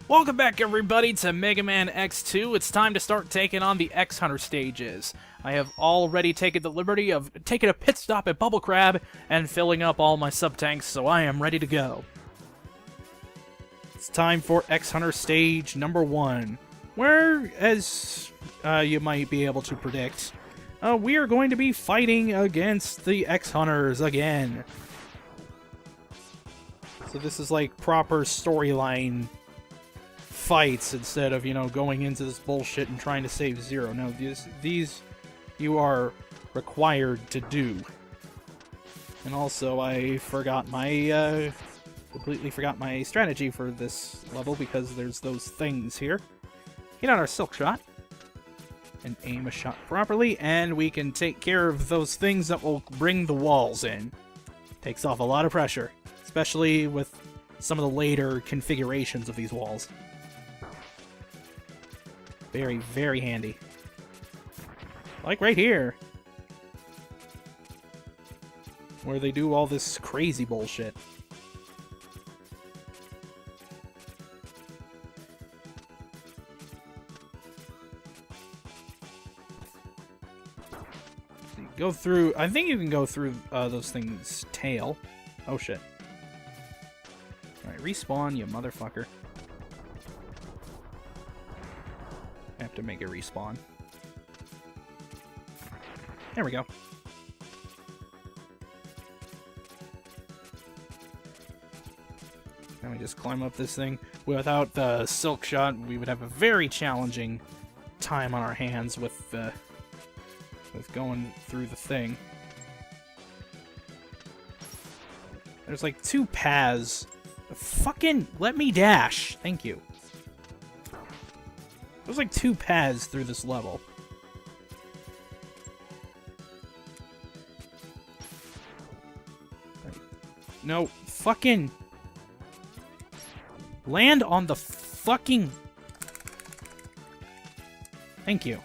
Welcome back, everybody, to Mega Man X2. It's time to start taking on the X-Hunter stages. I have already taken the liberty of taking a pit stop at Bubble Crab and filling up all my sub-tanks, so I am ready to go. It's time for X-Hunter stage number 1, where, as you might be able to predict, we are going to be fighting against the X-Hunters again. So this is like proper storyline fights instead of, going into this bullshit and trying to save Zero. No, these you are required to do. And also, I forgot my, completely forgot my strategy for this level because there's those things here. Get out our Silk Shot and aim a shot properly, and we can take care of those things that will bring the walls in. Takes off a lot of pressure, especially with some of the later configurations of these walls. Very, very handy. Like right here, where they do all this crazy bullshit. So you go through, I think you can go through those things' tail. Oh shit. Alright, respawn, you motherfucker. To make it respawn. There we go. Now we just climb up this thing. Without the Silk Shot, we would have a very challenging time on our hands with going through the thing. There's like 2 paths. Fucking let me dash. Thank you. There's like 2 paths through this level. No, fucking... Land on the fucking... Thank you.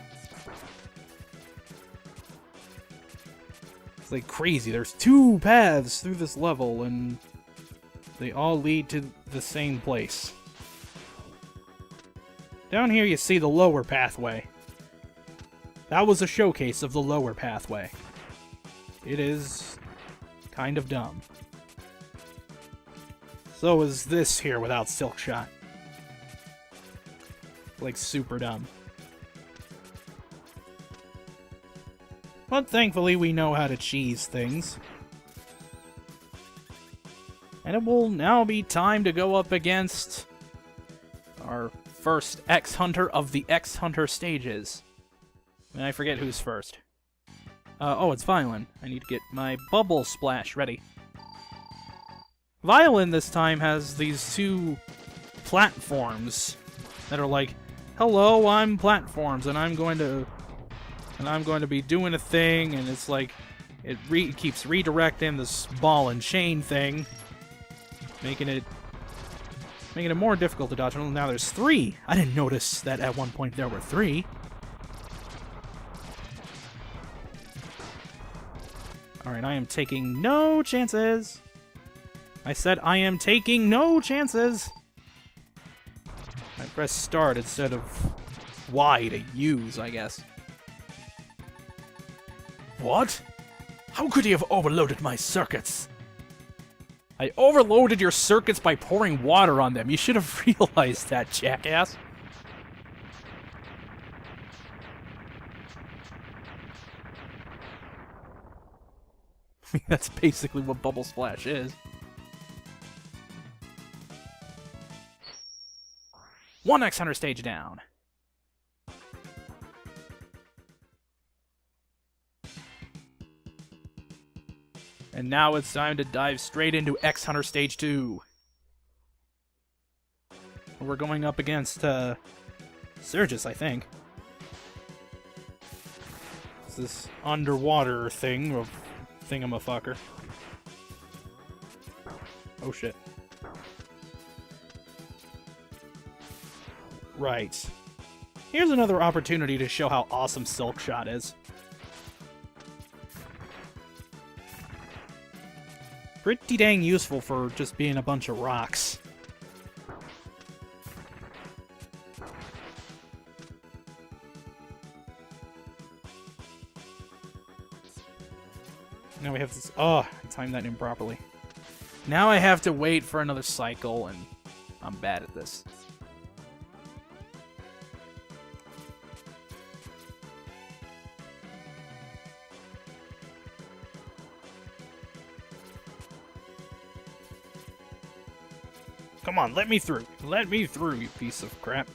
It's like crazy. There's 2 paths through this level, and they all lead to the same place. Down here you see the lower pathway. That was a showcase of the lower pathway. It is kind of dumb. So is this here without Silk Shot. Like super dumb. But thankfully we know how to cheese things. And it will now be time to go up against our first X-Hunter of the X-Hunter stages. And I forget who's first. Oh, it's Violen. I need to get my Bubble Splash ready. Violen this time has these 2 platforms that are like, hello, I'm platforms, and I'm going to be doing a thing, and it's like, it keeps redirecting this ball and chain thing, making it more difficult to dodge. Well, now there's 3. I didn't notice that at one point there were 3. Alright, I am taking no chances. I said I am taking no chances. I pressed start instead of Y to use, I guess. What? How could you have overloaded my circuits? I overloaded your circuits by pouring water on them. You should have realized that, jackass. I mean, that's basically what Bubble Splash is. One X-Hunter stage down. And now it's time to dive straight into X-Hunter Stage 2. We're going up against, Serges, I think. It's this underwater thing of thingamafucker. Oh shit. Right. Here's another opportunity to show how awesome Silk Shot is. Pretty dang useful for just being a bunch of rocks. Now we have this... Oh, I timed that improperly. Now I have to wait for another cycle, and I'm bad at this. Come on, let me through. Let me through, you piece of crap.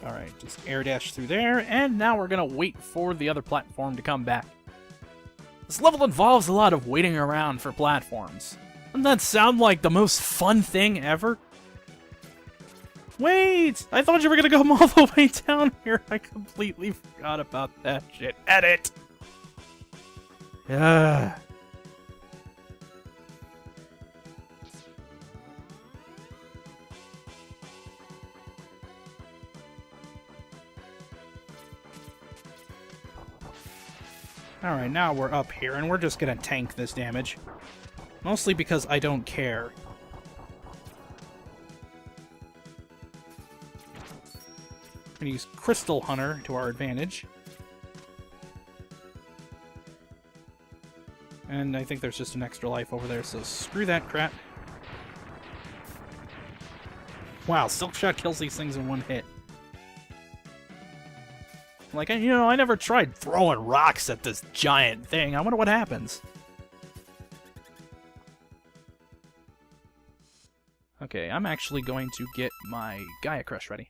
Alright, just air dash through there, and now we're gonna wait for the other platform to come back. This level involves a lot of waiting around for platforms. Doesn't that sound like the most fun thing ever? Wait! I thought you were gonna come all the way down here. I completely forgot about that shit. Edit! Yeah. Alright, now we're up here, and we're just gonna tank this damage. Mostly because I don't care. I'm gonna use Crystal Hunter to our advantage. And I think there's just an extra life over there, so screw that crap. Wow, Silk Shot kills these things in one hit. Like, you know, I never tried throwing rocks at this giant thing. I wonder what happens. Okay, I'm actually going to get my Gaia Crush ready.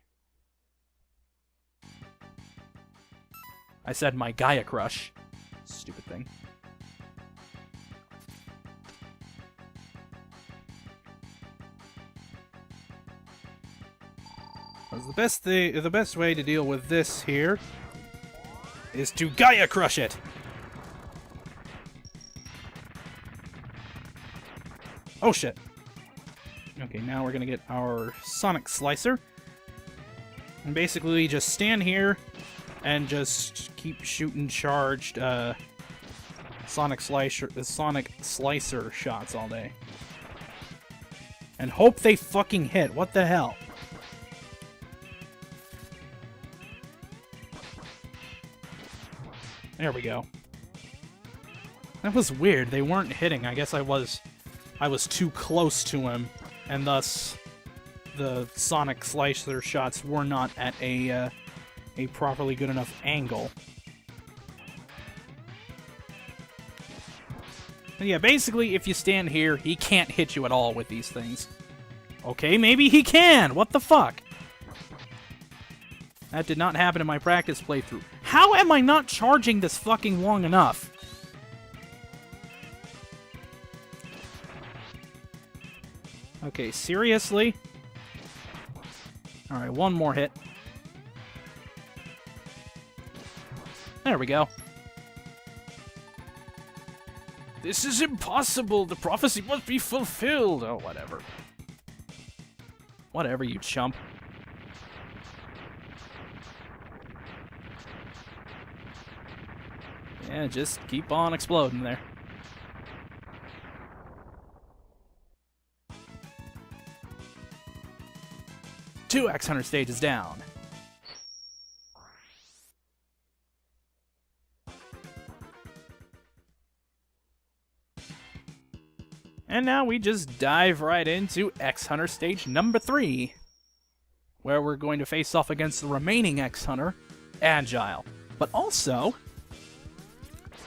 I said my Gaia Crush. Stupid thing. The best way to deal with this here is to Gaia Crush it! Oh shit. Okay, now we're gonna get our Sonic Slicer. And basically just stand here and just keep shooting charged Sonic Slicer shots all day. And hope they fucking hit. What the hell? There we go. That was weird. They weren't hitting. I guess I was too close to him, and thus the Sonic Slicer shots were not at a properly good enough angle. But yeah, basically, if you stand here, he can't hit you at all with these things. Okay, maybe he can! What the fuck? That did not happen in my practice playthrough. How am I not charging this fucking long enough? Okay, seriously? Alright, one more hit. There we go. This is impossible! The prophecy must be fulfilled! Oh, whatever. Whatever, you chump. Yeah, just keep on exploding there. Two X-Hunter stages down. And now we just dive right into X-Hunter stage number 3, where we're going to face off against the remaining X-Hunter, Agile. But also,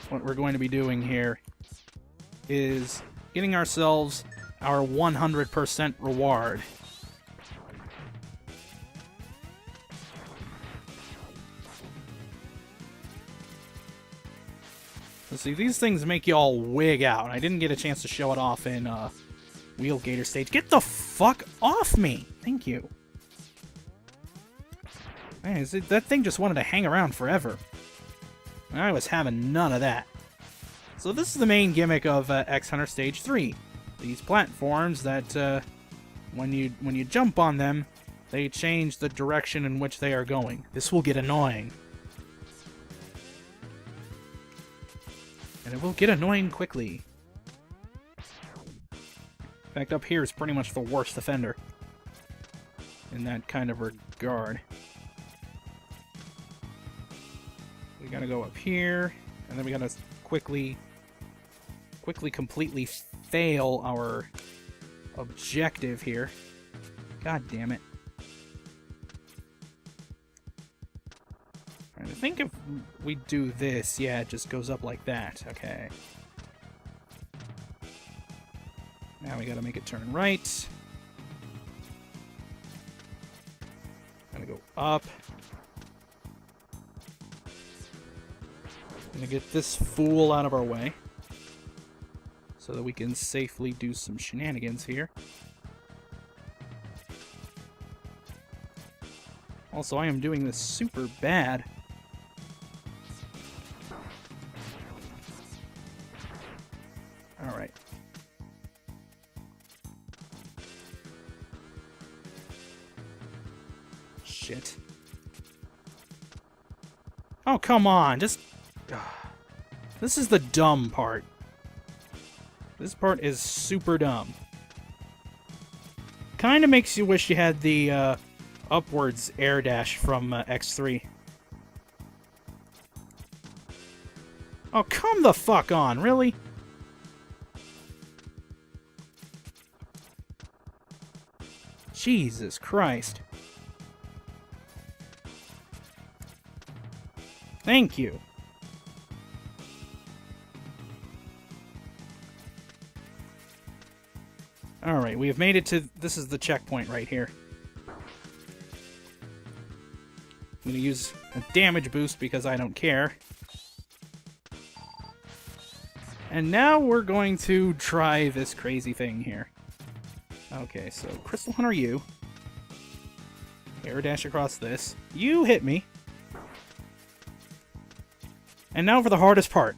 what we're going to be doing here is getting ourselves our 100% reward. Let's see, these things make you all wig out. I didn't get a chance to show it off in Wheel Gator stage. Get the fuck off me! Thank you. Man, that thing just wanted to hang around forever. I was having none of that. So this is the main gimmick of X-Hunter Stage 3. These platforms that, when you jump on them, they change the direction in which they are going. This will get annoying. And it will get annoying quickly. In fact, up here is pretty much the worst offender in that kind of regard. We gotta go up here, and then we gotta quickly, completely fail our objective here. God damn it. I think if we do this, yeah, it just goes up like that. Okay. Now we gotta make it turn right. Gotta go up. Gonna get this fool out of our way, so that we can safely do some shenanigans here. Also, I am doing this super bad. Alright. Shit. Oh, come on, just... This is the dumb part. This part is super dumb. Kinda makes you wish you had the, upwards air dash from, X3. Oh, come the fuck on, really? Jesus Christ. Thank you. Alright, we have made it to... This is the checkpoint right here. I'm going to use a damage boost because I don't care. And now we're going to try this crazy thing here. Okay, so Crystal Hunter you. Air dash across this. You hit me. And now for the hardest part.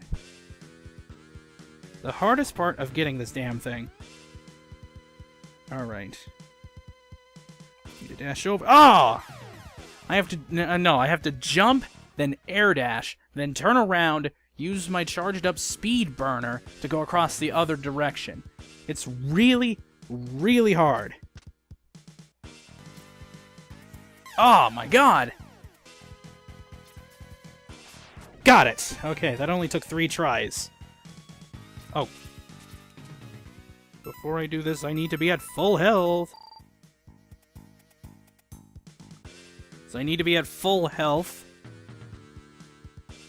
The hardest part of getting this damn thing. Alright. Need to dash over. Ah! Oh! I have to... No, I have to jump, then air dash, then turn around, use my charged up speed burner to go across the other direction. It's really, really hard. Oh my god! Got it! Okay, that only took 3 tries. Oh. Before I do this, I need to be at full health. So I need to be at full health.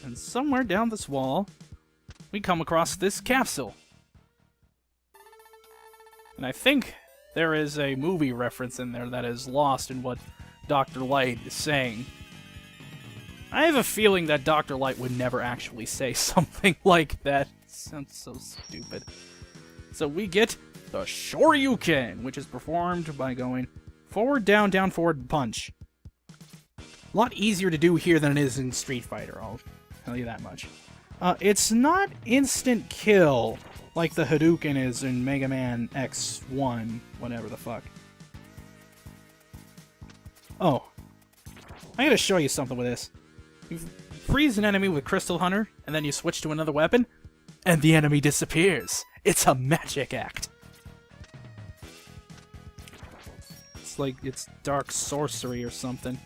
And somewhere down this wall, we come across this capsule. And I think there is a movie reference in there that is lost in what Dr. Light is saying. I have a feeling that Dr. Light would never actually say something like that. It sounds so stupid. So we get the Shoryuken, which is performed by going forward, down, down, forward, punch. A lot easier to do here than it is in Street Fighter, I'll tell you that much. It's not instant kill like the Hadouken is in Mega Man X1, whatever the fuck. Oh. I gotta show you something with this. You freeze an enemy with Crystal Hunter, and then you switch to another weapon, and the enemy disappears. It's a magic act. It's like it's dark sorcery or something.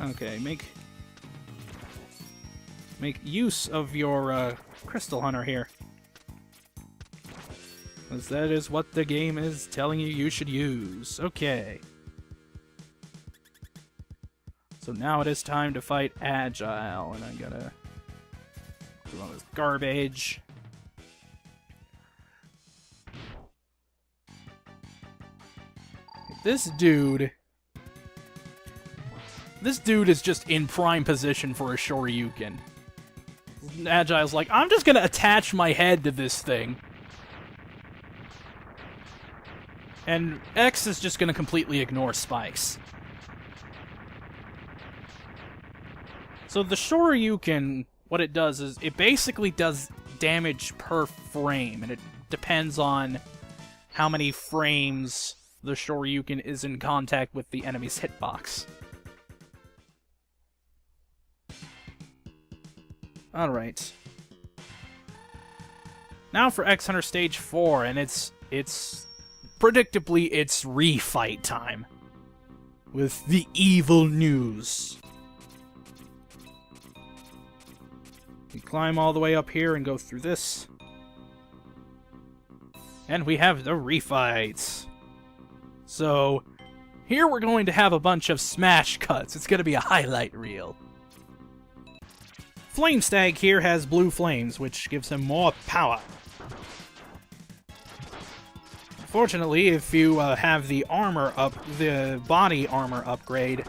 Okay, make use of your Crystal Hunter here. Because that is what the game is telling you should use. Okay. So now it is time to fight Agile, and I gotta do all this garbage. This dude is just in prime position for a Shoryuken. Agile's like, I'm just gonna attach my head to this thing. And X is just gonna completely ignore spikes. So the Shoryuken, what it does is, it basically does damage per frame, and it depends on how many frames the Shoryuken is in contact with the enemy's hitbox. Alright. Now for X Hunter Stage 4, and it's predictably, it's refight time. With the evil news. climb all the way up here and go through this. And we have the refights. So, here we're going to have a bunch of smash cuts. It's going to be a highlight reel. Flamestag here has blue flames, which gives him more power. Fortunately, if you have the body armor upgrade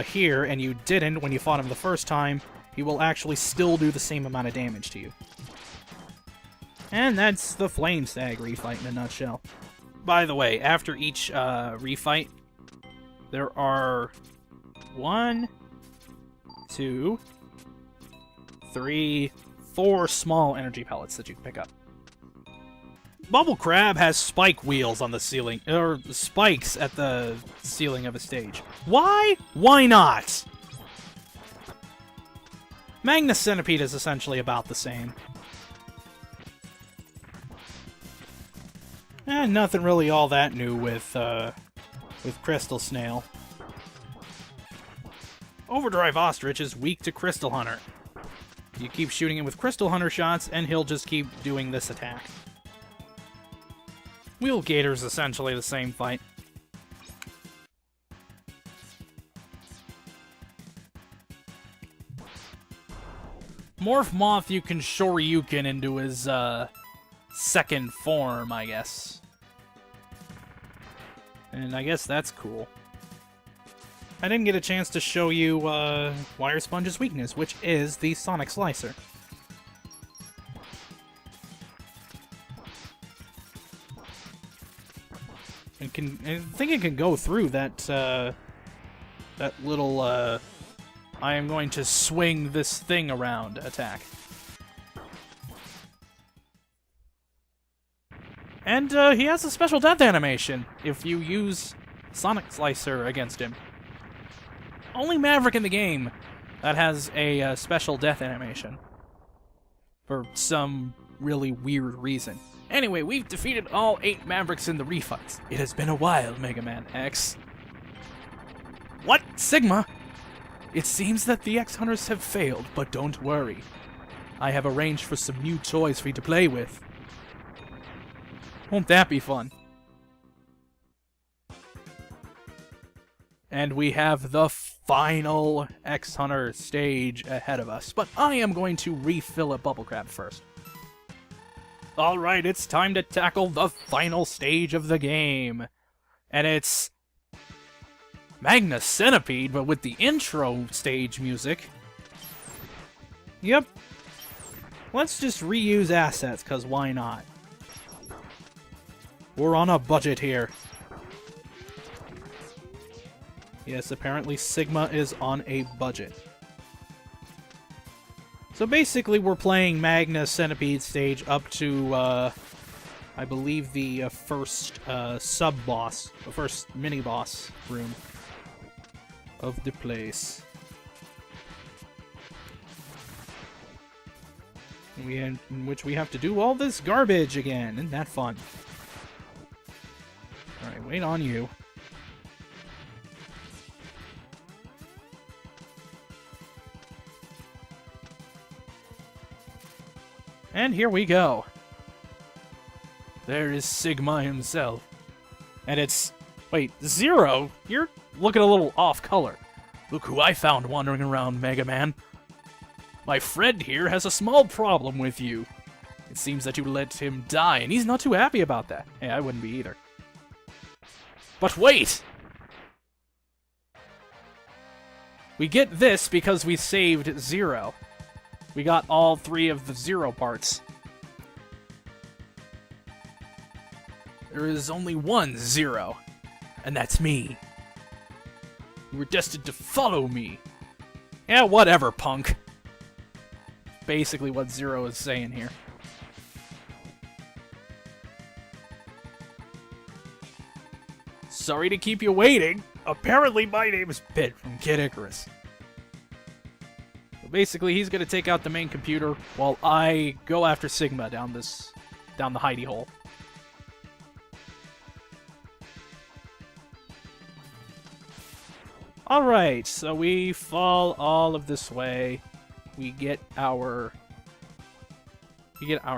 here, and you didn't when you fought him the first time, he will actually still do the same amount of damage to you. And that's the Flamestag refight in a nutshell. By the way, after each refight, there are 1, 2, 3, 4 small energy pellets that you can pick up. Bubble Crab has spike wheels on the ceiling, or spikes at the ceiling of a stage. Why? Why not? Magna Centipede is essentially about the same. And nothing really all that new with Crystal Snail. Overdrive Ostrich is weak to Crystal Hunter. You keep shooting him with Crystal Hunter shots, and he'll just keep doing this attack. Wheel Gator's essentially the same fight. Morph Moth you can Shoryuken into his, second form, I guess. And I guess that's cool. I didn't get a chance to show you, Wire Sponge's weakness, which is the Sonic Slicer. I think it can go through that, that little, I am going to swing this thing around attack. And, he has a special death animation if you use Sonic Slicer against him. Only Maverick in the game that has a special death animation. For some really weird reason. Anyway, we've defeated all 8 Mavericks in the refights. It has been a while, Mega Man X. What? Sigma? It seems that the X-Hunters have failed, but don't worry. I have arranged for some new toys for you to play with. Won't that be fun? And we have the final X-Hunter stage ahead of us, but I am going to refill a Bubble Crab first. Alright, it's time to tackle the final stage of the game. And it's Magna Centipede, but with the intro stage music. Yep. Let's just reuse assets, because why not? We're on a budget here. Yes, apparently Sigma is on a budget. So basically, we're playing Magna Centipede stage up to, I believe the first sub-boss, the first mini-boss room of the place. In which we have to do all this garbage again. Isn't that fun? Alright, wait on you. And here we go. There is Sigma himself. And it's... Wait, Zero? You're looking a little off-color. Look who I found wandering around, Mega Man. My friend here has a small problem with you. It seems that you let him die, and he's not too happy about that. Hey, I wouldn't be either. But wait! We get this because we saved Zero. We got all 3 of the Zero parts. There is only one Zero, and that's me. You were destined to follow me. Yeah, whatever, punk. Basically what Zero is saying here. Sorry to keep you waiting. Apparently my name is Pit from Kid Icarus. Basically, he's gonna take out the main computer while I go after Sigma down the hidey hole. Alright, so we fall all of this way. we get our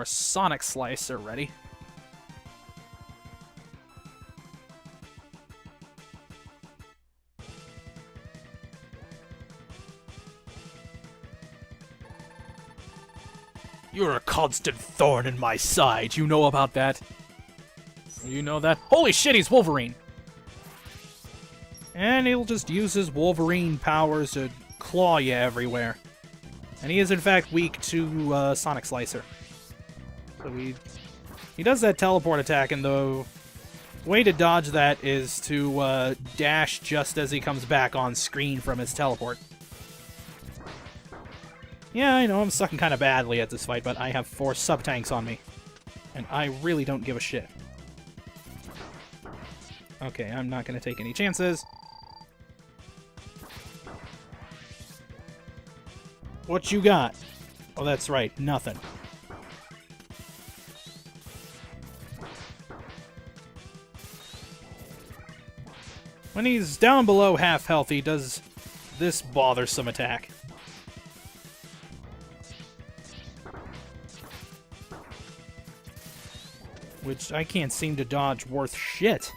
Sonic Slicer ready. You're a constant thorn in my side. You know about that? You know that? Holy shit, he's Wolverine! And he'll just use his Wolverine powers to claw you everywhere. And he is, in fact, weak to Sonic Slicer. So he does that teleport attack, and the way to dodge that is to dash just as he comes back on screen from his teleport. Yeah, I know, I'm sucking kind of badly at this fight, but I have 4 sub-tanks on me. And I really don't give a shit. Okay, I'm not going to take any chances. What you got? Oh, that's right, nothing. When he's down below half health, he does this bothersome attack. Which I can't seem to dodge worth shit.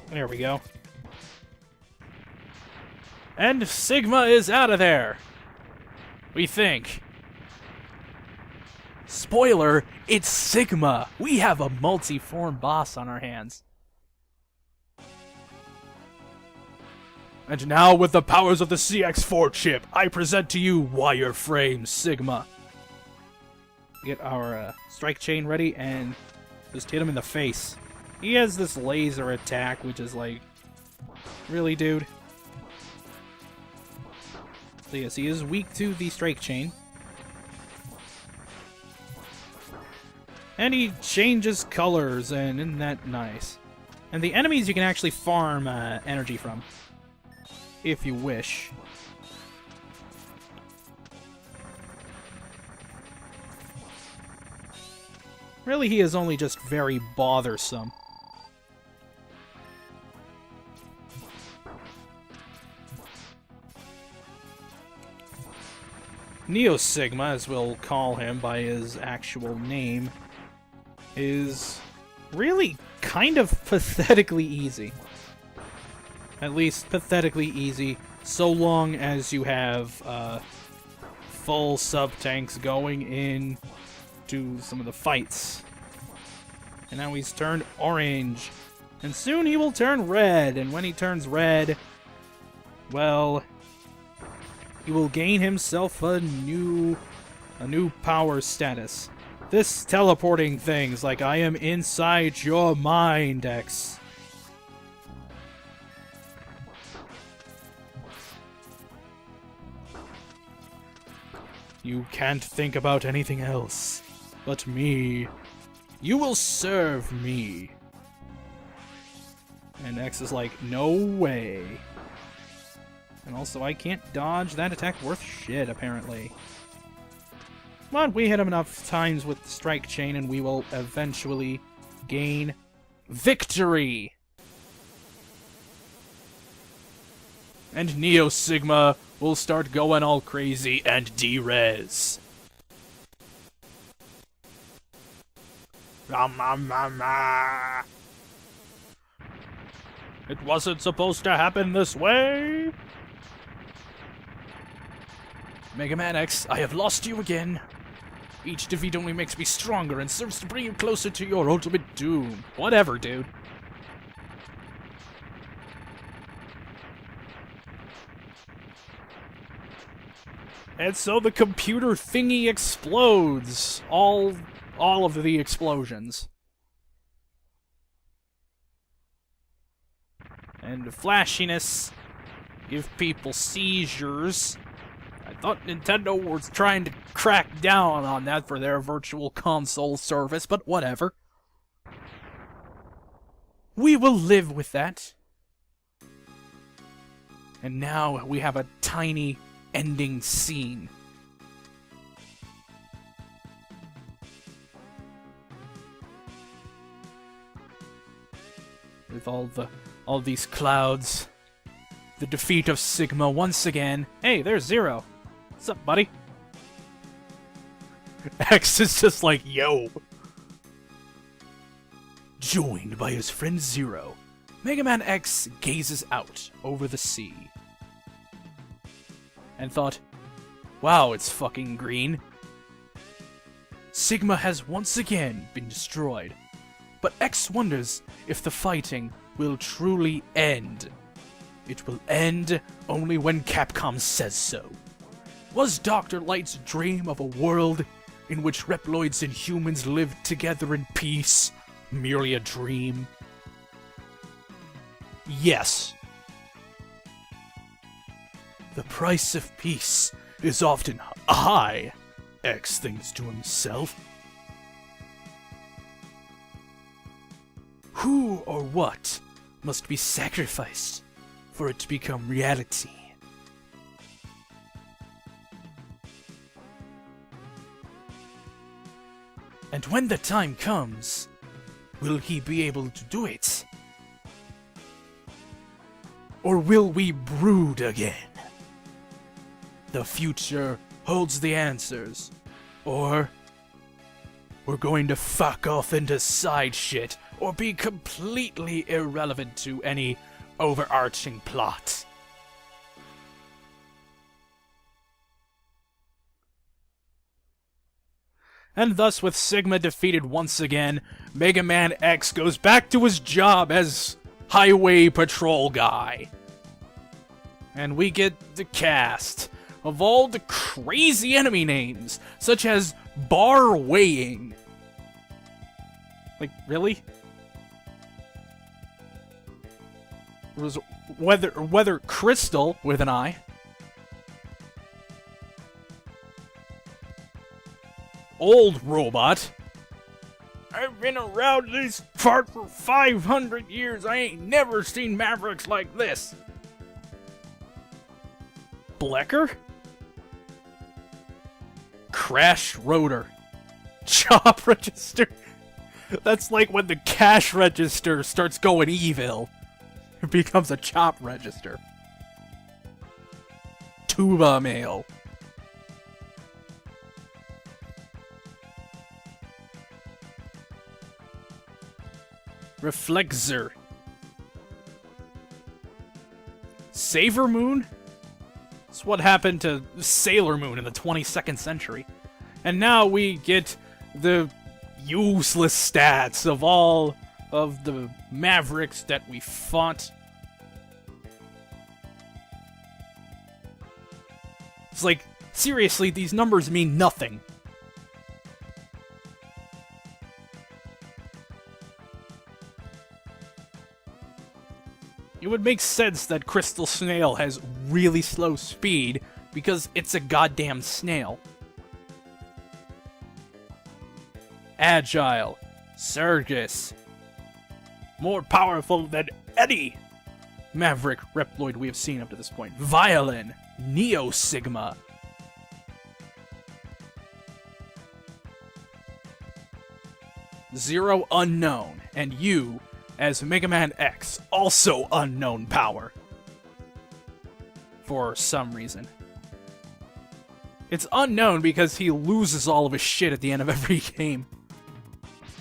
There we go. And Sigma is out of there! We think. Spoiler, it's Sigma! We have a multi-form boss on our hands. And now, with the powers of the CX-4 chip, I present to you Wireframe Sigma. Get our strike chain ready and just hit him in the face. He has this laser attack, which is like... Really, dude? So yes, he is weak to the strike chain. And he changes colors, and isn't that nice? And the enemies you can actually farm energy from. If you wish. Really, he is only just very bothersome. Neo Sigma, as we'll call him by his actual name, is really kind of pathetically easy. At least pathetically easy, so long as you have full sub-tanks going in to some of the fights. And now he's turned orange. And soon he will turn red, and when he turns red, well, he will gain himself a new power status. This teleporting thing's like, I am inside your mind, X. You can't think about anything else but me. You will serve me. And X is like, no way. And also, I can't dodge that attack worth shit, apparently. But we hit him enough times with the strike chain, and we will eventually gain victory! And Neo Sigma will start going all crazy and de-res. It wasn't supposed to happen this way! Mega Man X, I have lost you again. Each defeat only makes me stronger and serves to bring you closer to your ultimate doom. Whatever, dude. And so the computer thingy explodes. All of the explosions. And flashiness give people seizures. I thought Nintendo was trying to crack down on that for their virtual console service, but whatever. We will live with that. And now we have a tiny ending scene. With all the all these clouds. The defeat of Sigma once again. Hey, there's Zero. What's up, buddy? X is just like, yo. Joined by his friend Zero, Mega Man X gazes out over the sea. And thought, wow, it's fucking green. Sigma has once again been destroyed, but X wonders if the fighting will truly end. It will end only when Capcom says so. Was Dr. Light's dream of a world in which Reploids and humans lived together in peace merely a dream? Yes. The price of peace is often high, X thinks to himself. Who or what must be sacrificed for it to become reality? And when the time comes, will he be able to do it? Or will we brood again? The future holds the answers. Or we're going to fuck off into side shit or be completely irrelevant to any overarching plot. And thus, with Sigma defeated once again, Mega Man X goes back to his job as highway patrol guy. And we get the cast of all the crazy enemy names, such as Bar Weighing. Like, really? It was Weather Crystal with an I. Old Robot. I've been around this part for 500 years. I ain't never seen Mavericks like this. Blecker? Crash Rotor. Chop Register. That's like when the cash register starts going evil. It becomes a chop register. Tuba Mail. Reflexer. Saver Moon? That's what happened to Sailor Moon in the 22nd century. And now we get the useless stats of all of the Mavericks that we fought. It's like, seriously, these numbers mean nothing. It would make sense that Crystal Snail has really slow speed, because it's a goddamn snail. Agile. Serges. More powerful than any Maverick Reploid we have seen up to this point. Violen. Neo Sigma. Zero unknown. And you, as Mega Man X, also unknown power. For some reason. It's unknown because he loses all of his shit at the end of every game.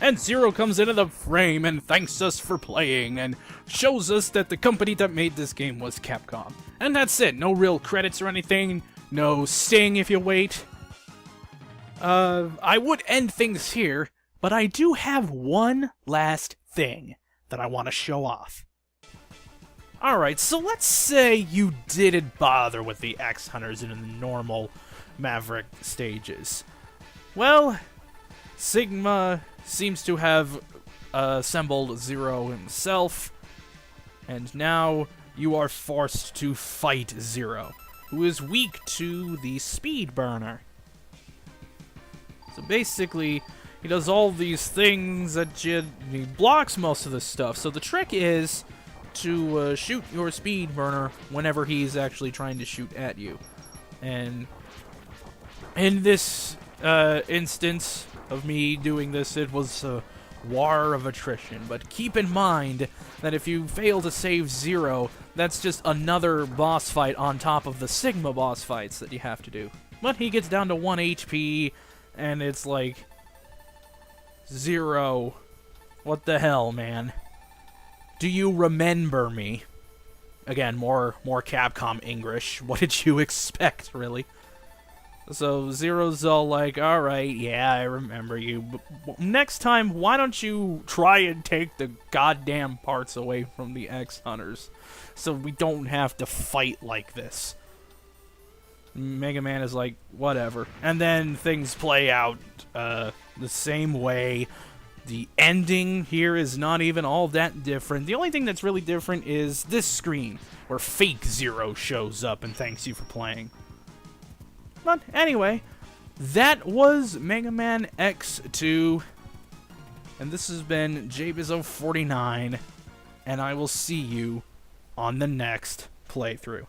And Zero comes into the frame and thanks us for playing and shows us that the company that made this game was Capcom. And that's it. No real credits or anything. No sting if you wait. I would end things here, but I do have one last thing that I want to show off. Alright, so let's say you didn't bother with the X Hunters in the normal Maverick stages. Well, Sigma seems to have assembled Zero himself, and now you are forced to fight Zero, who is weak to the Speed Burner. So basically, he does all these things that he blocks most of the stuff. So the trick is to shoot your Speed Burner whenever he's actually trying to shoot at you. And in this instance of me doing this, it was war of attrition. But keep in mind that if you fail to save Zero, that's just another boss fight on top of the Sigma boss fights that you have to do. But he gets down to 1 HP, and it's like, Zero, what the hell, man? Do you remember me? Again, more Capcom English. What did you expect, really? So Zero's all like, alright, yeah, I remember you, but next time, why don't you try and take the goddamn parts away from the X-Hunters, so we don't have to fight like this? Mega Man is like, whatever. And then things play out the same way. The ending here is not even all that different. The only thing that's really different is this screen, where fake Zero shows up and thanks you for playing. But anyway, that was Mega Man X2, and this has been JBizzo49, and I will see you on the next playthrough.